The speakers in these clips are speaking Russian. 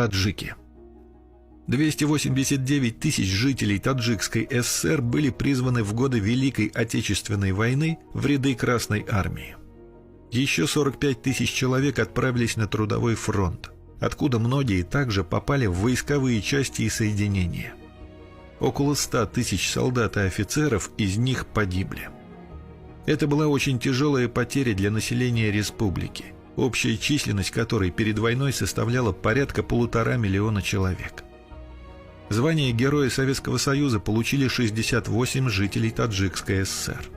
таджики. 289 тысяч жителей Таджикской ССР были призваны в годы Великой Отечественной войны в ряды Красной армии. Еще 45 тысяч человек отправились на трудовой фронт, откуда многие также попали в войсковые части и соединения. Около 100 тысяч солдат и офицеров из них погибли. Это была очень тяжелая потеря для населения республики, общая численность которой перед войной составляла порядка 1,5 миллиона человек. Звание Героя Советского Союза получили 68 жителей Таджикской ССР.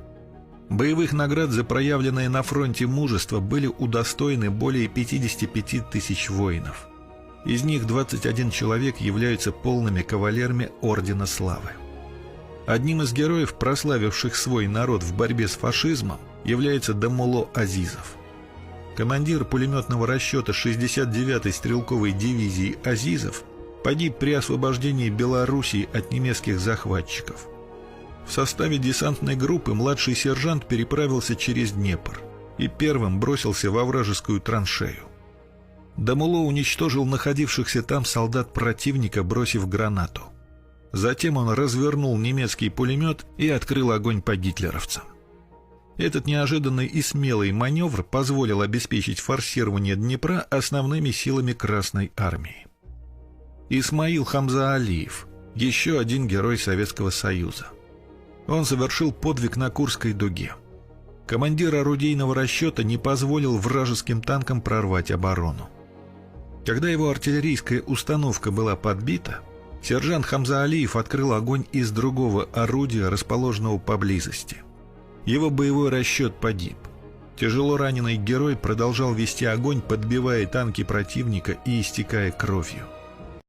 Боевых наград за проявленное на фронте мужество были удостоены более 55 тысяч воинов. Из них 21 человек являются полными кавалерами Ордена Славы. Одним из героев, прославивших свой народ в борьбе с фашизмом, является Дамуло Азизов. Командир пулеметного расчета 69-й стрелковой дивизии Азизов погиб при освобождении Белоруссии от немецких захватчиков. В составе десантной группы младший сержант переправился через Днепр и первым бросился во вражескую траншею. Дамуло уничтожил находившихся там солдат противника, бросив гранату. Затем он развернул немецкий пулемет и открыл огонь по гитлеровцам. Этот неожиданный и смелый маневр позволил обеспечить форсирование Днепра основными силами Красной армии. Исмаил Хамза Алиев, еще один герой Советского Союза. Он совершил подвиг на Курской дуге. Командир орудийного расчета не позволил вражеским танкам прорвать оборону. Когда его артиллерийская установка была подбита, сержант Хамза Алиев открыл огонь из другого орудия, расположенного поблизости. Его боевой расчет погиб. Тяжело раненый герой продолжал вести огонь, подбивая танки противника и истекая кровью.